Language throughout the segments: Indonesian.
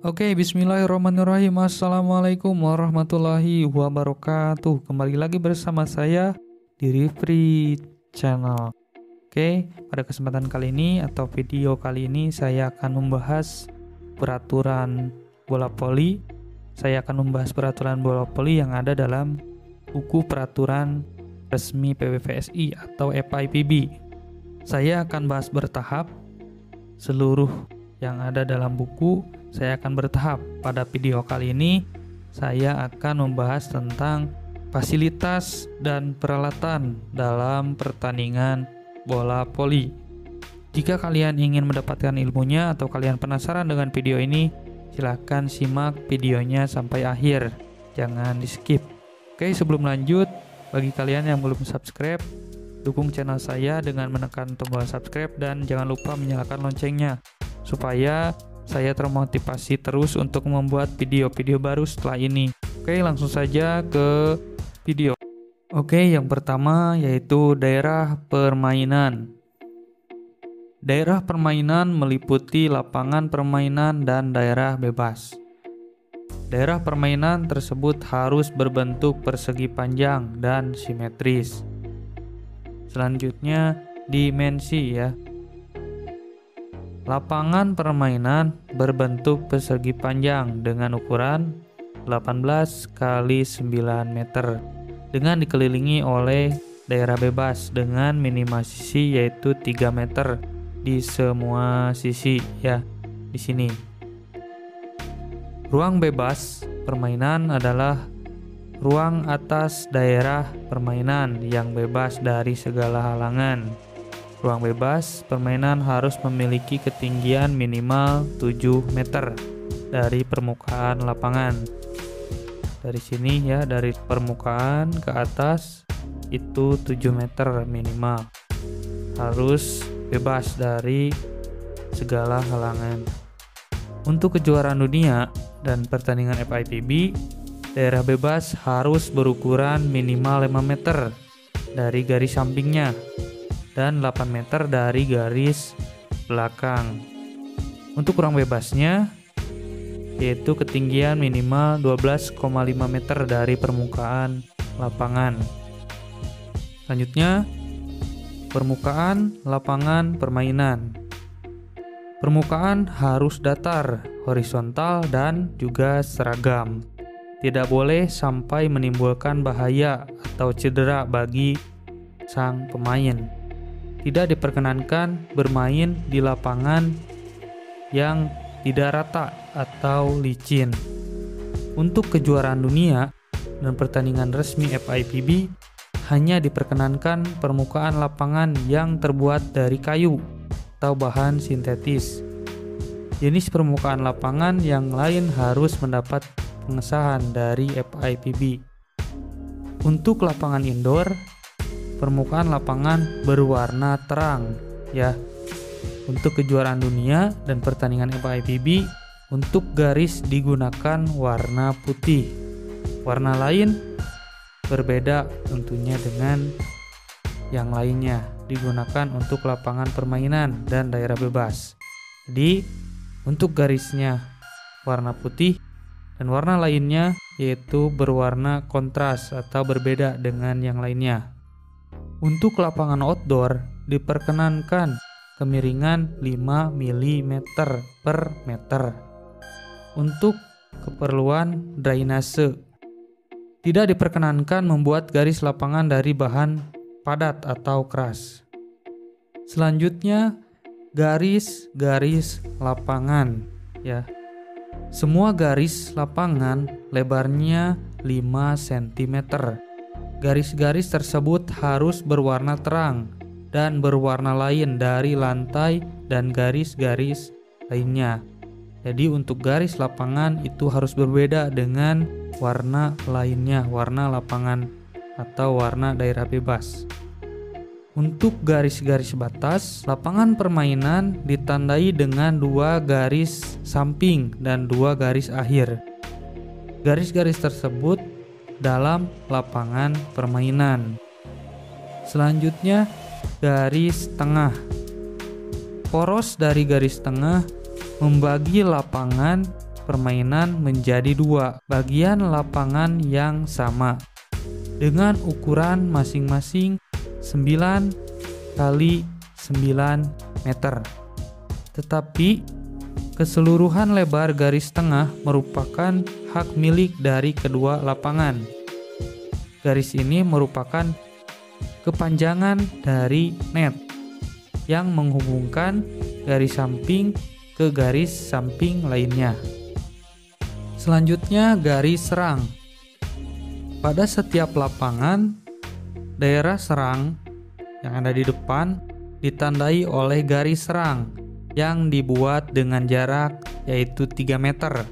Oke, bismillahirrahmanirrahim. Assalamualaikum warahmatullahi wabarakatuh. Kembali lagi bersama saya di Rifri Channel. Oke, pada kesempatan kali ini atau video kali ini saya akan membahas peraturan bola voli. Saya akan membahas peraturan bola voli yang ada dalam buku peraturan resmi PBVSI atau FIVB. Saya akan bahas bertahap seluruh yang ada dalam buku. Saya akan bertahap. Pada video kali ini saya akan membahas tentang fasilitas dan peralatan dalam pertandingan bola voli. Jika kalian ingin mendapatkan ilmunya atau kalian penasaran dengan video ini, silahkan simak videonya sampai akhir. Jangan di skip. Oke, sebelum lanjut, bagi kalian yang belum subscribe, dukung channel saya dengan menekan tombol subscribe dan jangan lupa menyalakan loncengnya supaya saya termotivasi terus untuk membuat video-video baru setelah ini. Oke, langsung saja ke video. Oke, yang pertama yaitu daerah permainan. Daerah permainan meliputi lapangan permainan dan daerah bebas. Daerah permainan tersebut harus berbentuk persegi panjang dan simetris. Selanjutnya, dimensi ya. Lapangan permainan berbentuk persegi panjang dengan ukuran 18 x 9 meter dengan dikelilingi oleh daerah bebas dengan minimal sisi yaitu 3 meter di semua sisi ya di sini. Ruang bebas permainan adalah ruang atas daerah permainan yang bebas dari segala halangan. Ruang bebas permainan harus memiliki ketinggian minimal 7 meter dari permukaan lapangan. Dari sini ya, dari permukaan ke atas itu 7 meter minimal. Harus bebas dari segala halangan. Untuk kejuaraan dunia dan pertandingan FIVB, daerah bebas harus berukuran minimal 5 meter dari garis sampingnya dan 8 meter dari garis belakang. Untuk ruang bebasnya yaitu ketinggian minimal 12,5 meter dari permukaan lapangan. Selanjutnya, permukaan lapangan permainan. Permukaan harus datar, horizontal dan juga seragam. Tidak boleh sampai menimbulkan bahaya atau cedera bagi sang pemain. Tidak diperkenankan bermain di lapangan yang tidak rata atau licin. Untuk kejuaraan dunia dan pertandingan resmi FIVB hanya diperkenankan permukaan lapangan yang terbuat dari kayu atau bahan sintetis. Jenis permukaan lapangan yang lain harus mendapat pengesahan dari FIVB. Untuk lapangan indoor, permukaan lapangan berwarna terang ya. Untuk kejuaraan dunia dan pertandingan FIVB, untuk garis digunakan warna putih. Warna lain berbeda tentunya dengan yang lainnya, digunakan untuk lapangan permainan dan daerah bebas. Jadi, untuk garisnya warna putih dan warna lainnya yaitu berwarna kontras atau berbeda dengan yang lainnya. Untuk lapangan outdoor diperkenankan kemiringan 5 mm per meter. Untuk keperluan drainase tidak diperkenankan membuat garis lapangan dari bahan padat atau keras. Selanjutnya, garis-garis lapangan ya. Semua garis lapangan lebarnya 5 cm. Garis-garis tersebut harus berwarna terang dan berwarna lain dari lantai dan garis-garis lainnya. Jadi untuk garis lapangan itu harus berbeda dengan warna lainnya, warna lapangan atau warna daerah bebas. Untuk garis-garis batas, lapangan permainan ditandai dengan 2 garis samping dan 2 garis akhir. Garis-garis tersebut dalam lapangan permainan. Selanjutnya, garis tengah. Poros dari garis tengah membagi lapangan permainan menjadi dua bagian lapangan yang sama dengan ukuran masing-masing 9 kali 9 meter. Tetapi keseluruhan lebar garis tengah merupakan hak milik dari kedua lapangan. Garis ini merupakan kepanjangan dari net yang menghubungkan garis samping ke garis samping lainnya. Selanjutnya, garis serang. Pada setiap lapangan, daerah serang yang ada di depan ditandai oleh garis serang yang dibuat dengan jarak yaitu 3 meter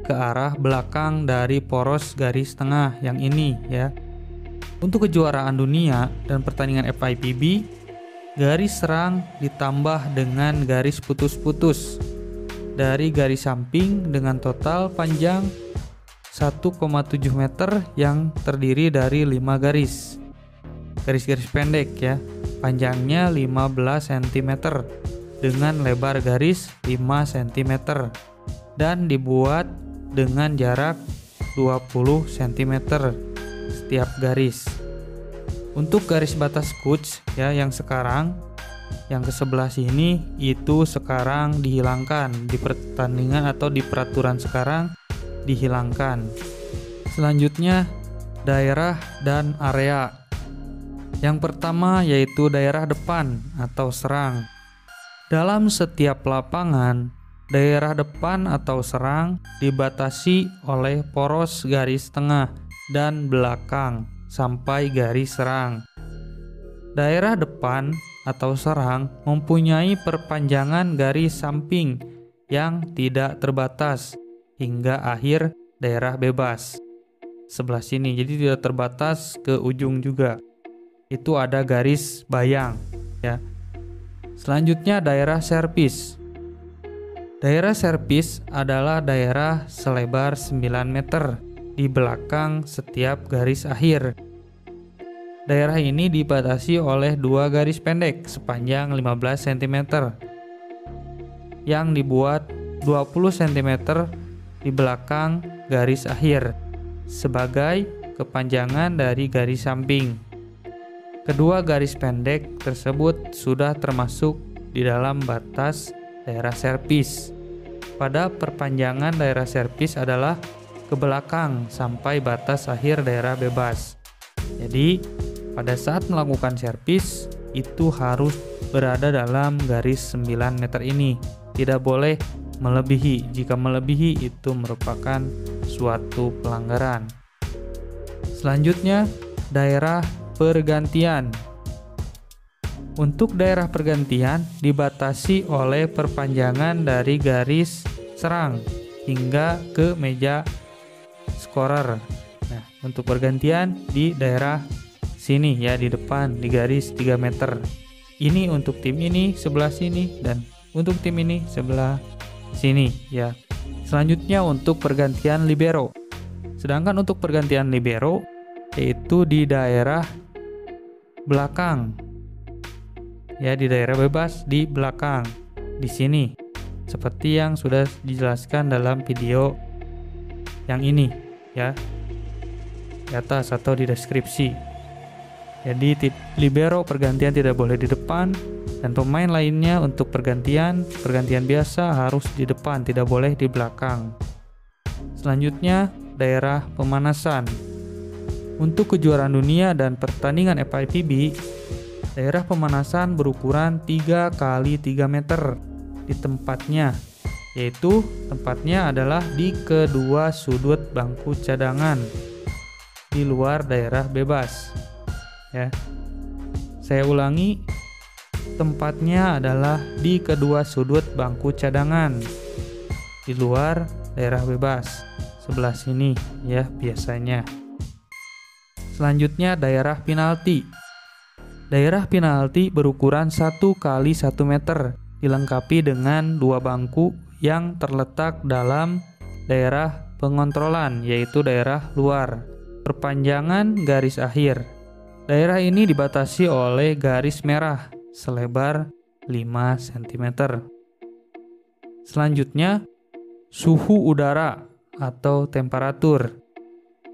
ke arah belakang dari poros garis tengah yang ini ya. Untuk kejuaraan dunia dan pertandingan FIVB, garis serang ditambah dengan garis putus-putus dari garis samping dengan total panjang 1,7 meter yang terdiri dari 5 garis. Garis-garis pendek ya, panjangnya 15 cm dengan lebar garis 5 cm dan dibuat dengan jarak 20 cm setiap garis. Untuk garis batas coach ya yang sekarang yang ke sebelah sini itu sekarang dihilangkan di pertandingan atau di peraturan sekarang dihilangkan. Selanjutnya daerah dan area. Yang pertama yaitu daerah depan atau serang. Dalam setiap lapangan, daerah depan atau serang dibatasi oleh poros garis tengah dan belakang sampai garis serang. Daerah depan atau serang mempunyai perpanjangan garis samping yang tidak terbatas hingga akhir daerah bebas. Sebelah sini, jadi tidak terbatas ke ujung juga. Itu ada garis bayang ya. Selanjutnya daerah servis. Daerah servis adalah daerah selebar 9 meter di belakang setiap garis akhir. Daerah ini dibatasi oleh 2 garis pendek sepanjang 15 cm yang dibuat 20 cm di belakang garis akhir sebagai kepanjangan dari garis samping. Kedua garis pendek tersebut sudah termasuk di dalam batas daerah servis. Pada perpanjangan daerah servis adalah ke belakang sampai batas akhir daerah bebas. Jadi, pada saat melakukan servis itu harus berada dalam garis 9 meter ini. Tidak boleh melebihi. Jika melebihi itu merupakan suatu pelanggaran. Selanjutnya, daerah pergantian. Untuk daerah pergantian dibatasi oleh perpanjangan dari garis serang hingga ke meja scorer. Nah, untuk pergantian di daerah sini ya, di depan di garis 3 meter. Ini untuk tim ini sebelah sini dan untuk tim ini sebelah sini ya. Selanjutnya untuk pergantian libero. Sedangkan untuk pergantian libero yaitu di daerah belakang. Ya, di daerah bebas di belakang. Di sini. Seperti yang sudah dijelaskan dalam video yang ini ya. Di atas atau di deskripsi. Jadi libero pergantian tidak boleh di depan dan pemain lainnya untuk pergantian biasa harus di depan, tidak boleh di belakang. Selanjutnya daerah pemanasan. Untuk kejuaraan dunia dan pertandingan FIVB, daerah pemanasan berukuran 3 kali 3 meter di tempatnya, yaitu tempatnya adalah di kedua sudut bangku cadangan di luar daerah bebas. Ya. Saya ulangi, tempatnya adalah di kedua sudut bangku cadangan di luar daerah bebas. Sebelah sini ya biasanya. Selanjutnya daerah penalti. Daerah penalti berukuran 1 kali 1 meter, dilengkapi dengan 2 bangku yang terletak dalam daerah pengontrolan, yaitu daerah luar. Perpanjangan garis akhir. Daerah ini dibatasi oleh garis merah selebar 5 cm. Selanjutnya, suhu udara atau temperatur.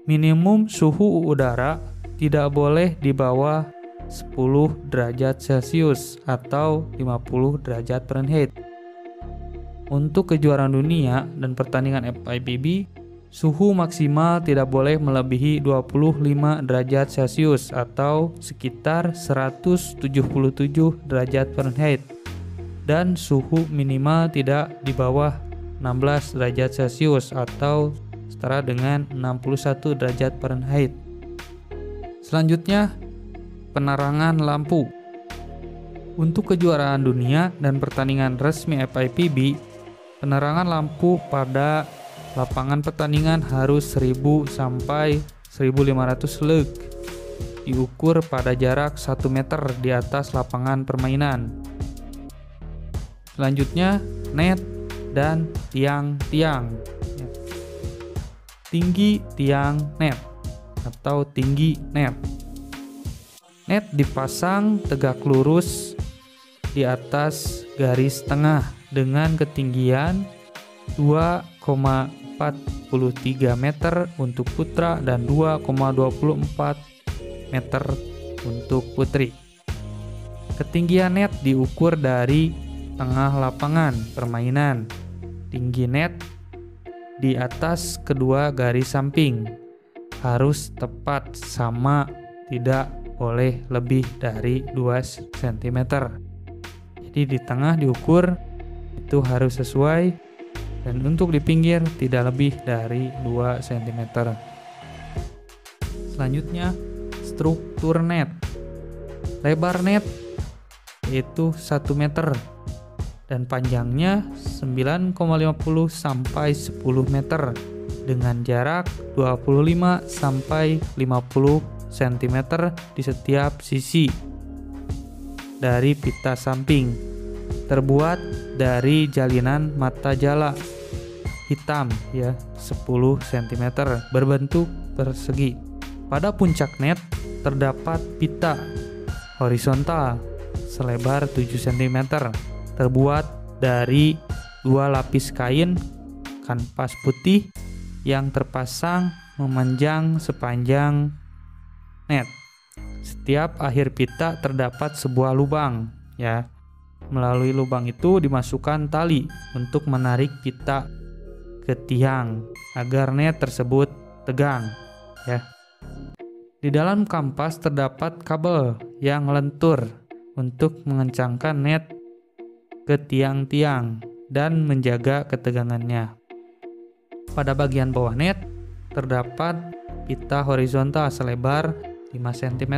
Minimum suhu udara tidak boleh di bawah 10 derajat Celcius atau 50 derajat Fahrenheit. Untuk kejuaraan dunia dan pertandingan FIVB, suhu maksimal tidak boleh melebihi 25 derajat Celcius atau sekitar 177 derajat Fahrenheit, dan suhu minimal tidak di bawah 16 derajat Celcius atau setara dengan 61 derajat Fahrenheit. Selanjutnya, penerangan lampu. Untuk kejuaraan dunia dan pertandingan resmi FIVB, penerangan lampu pada lapangan pertandingan harus 1000 sampai 1500 lux, diukur pada jarak 1 meter di atas lapangan permainan. Selanjutnya, net dan tiang-tiang. Tinggi tiang net atau tinggi net. Net dipasang tegak lurus di atas garis tengah dengan ketinggian 2,43 meter untuk putra dan 2,24 meter untuk putri. Ketinggian net diukur dari tengah lapangan permainan. Tinggi net di atas kedua garis samping harus tepat sama, tidak boleh lebih dari 2 cm. Jadi di tengah diukur itu harus sesuai, dan untuk di pinggir tidak lebih dari 2 cm. Selanjutnya, struktur net. Lebar net yaitu 1 meter dan panjangnya 9,50 sampai 10 meter dengan jarak 25 sampai 50 cm di setiap sisi dari pita samping. Terbuat dari jalinan mata jala hitam 10 cm berbentuk persegi. Pada puncak net terdapat pita horizontal selebar 7 cm terbuat dari 2 lapis kain kanvas putih yang terpasang memanjang sepanjang net. Setiap akhir pita terdapat sebuah lubang Melalui lubang itu dimasukkan tali untuk menarik pita ke tiang agar net tersebut tegang Di dalam kampas terdapat kabel yang lentur untuk mengencangkan net ke tiang-tiang dan menjaga ketegangannya. Pada bagian bawah net terdapat pita horizontal selebar 5 cm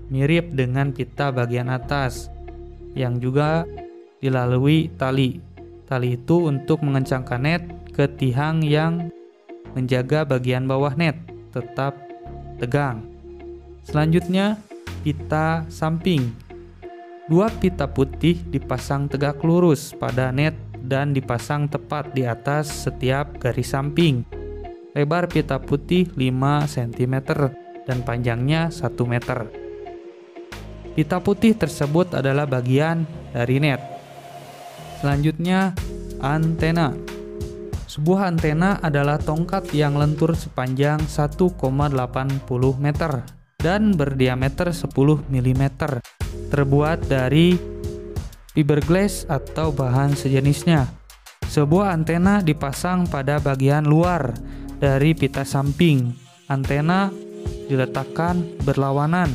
mirip dengan pita bagian atas yang juga dilalui tali. Tali itu untuk mengencangkan net ke tiang yang menjaga bagian bawah net tetap tegang. Selanjutnya, pita samping. 2 pita putih dipasang tegak lurus pada net dan dipasang tepat di atas setiap garis samping. Lebar pita putih 5 cm dan panjangnya 1 meter. Pita putih tersebut adalah bagian dari net. Selanjutnya, antena. Sebuah antena adalah tongkat yang lentur sepanjang 1,80 meter dan berdiameter 10 mm. Terbuat dari fiberglass atau bahan sejenisnya. Sebuah antena dipasang pada bagian luar dari pita samping. Antena diletakkan berlawanan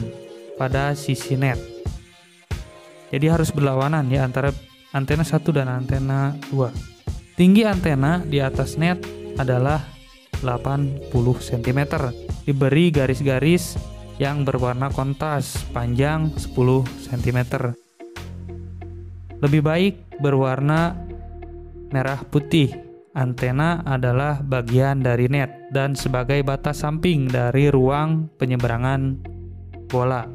pada sisi net. Jadi harus berlawanan antara antena 1 dan antena 2. Tinggi antena di atas net adalah 80 cm. Diberi garis-garis yang berwarna kontas panjang 10 cm. Lebih baik berwarna merah putih. Antena adalah bagian dari net dan sebagai batas samping dari ruang penyeberangan bola.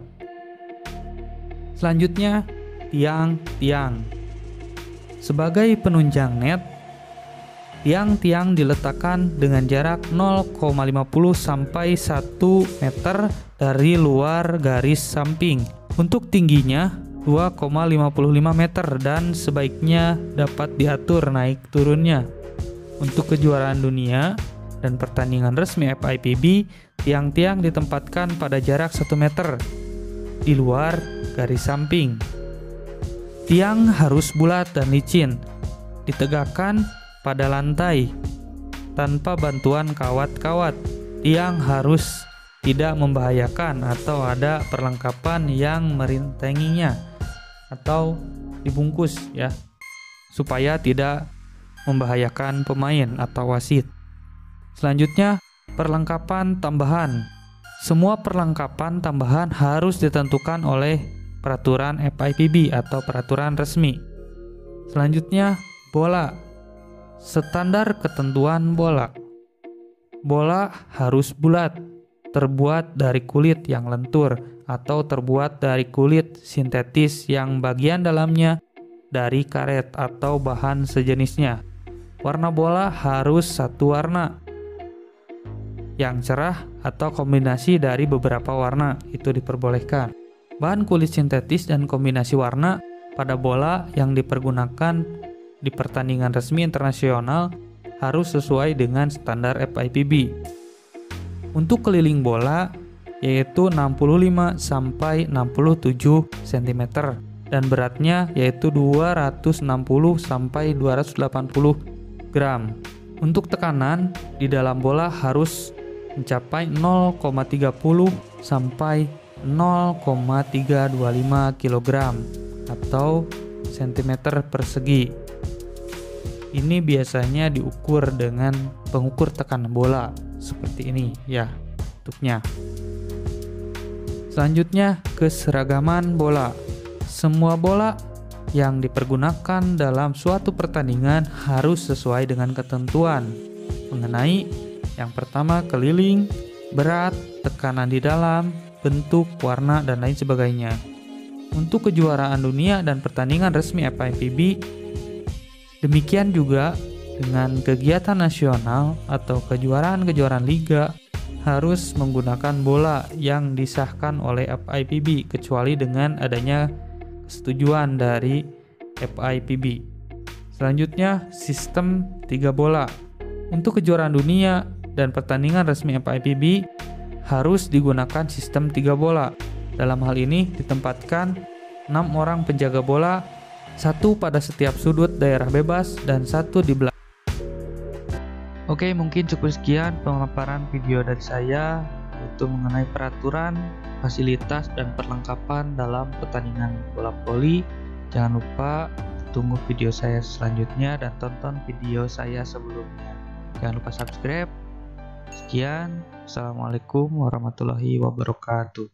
Selanjutnya, tiang-tiang. Sebagai penunjang net, tiang-tiang diletakkan dengan jarak 0,50 sampai 1 meter dari luar garis samping. Untuk tingginya 2,55 meter dan sebaiknya dapat diatur naik turunnya. Untuk kejuaraan dunia dan pertandingan resmi FIVB, tiang-tiang ditempatkan pada jarak 1 meter di luar garis samping. Tiang harus bulat dan licin, ditegakkan pada lantai tanpa bantuan kawat-kawat. Tiang harus tidak membahayakan atau ada perlengkapan yang merintanginya atau dibungkus ya, supaya tidak membahayakan pemain atau wasit. Selanjutnya, perlengkapan tambahan. Semua perlengkapan tambahan harus ditentukan oleh peraturan FIVB atau peraturan resmi. Selanjutnya, bola. Standar ketentuan bola. Bola harus bulat, terbuat dari kulit yang lentur atau terbuat dari kulit sintetis yang bagian dalamnya dari karet atau bahan sejenisnya. Warna bola harus satu warna yang cerah atau kombinasi dari beberapa warna, itu diperbolehkan. Bahan kulit sintetis dan kombinasi warna pada bola yang dipergunakan di pertandingan resmi internasional harus sesuai dengan standar FIVB. Untuk keliling bola yaitu 65 sampai 67 cm dan beratnya yaitu 260 sampai 280 gram. Untuk tekanan di dalam bola harus mencapai 0,30 sampai 0,325 kg atau cm persegi. Ini biasanya diukur dengan pengukur tekanan bola seperti ini ya bentuknya. Selanjutnya, keseragaman bola. Semua bola yang dipergunakan dalam suatu pertandingan harus sesuai dengan ketentuan mengenai yang pertama keliling, berat, tekanan di dalam, bentuk, warna, dan lain sebagainya. Untuk kejuaraan dunia dan pertandingan resmi FIVB, demikian juga dengan kegiatan nasional atau kejuaraan-kejuaraan liga harus menggunakan bola yang disahkan oleh FIVB kecuali dengan adanya kesetujuan dari FIVB. Selanjutnya, sistem 3 bola. Untuk kejuaraan dunia dan pertandingan resmi FIVB harus digunakan sistem 3 bola. Dalam hal ini ditempatkan 6 orang penjaga bola, 1 pada setiap sudut daerah bebas dan 1 di belakang. Oke, mungkin cukup sekian pemaparan video dari saya yaitu mengenai peraturan, fasilitas, dan perlengkapan dalam pertandingan bola voli. Jangan lupa tunggu video saya selanjutnya dan tonton video saya sebelumnya. Jangan lupa subscribe. Sekian, assalamualaikum warahmatullahi wabarakatuh.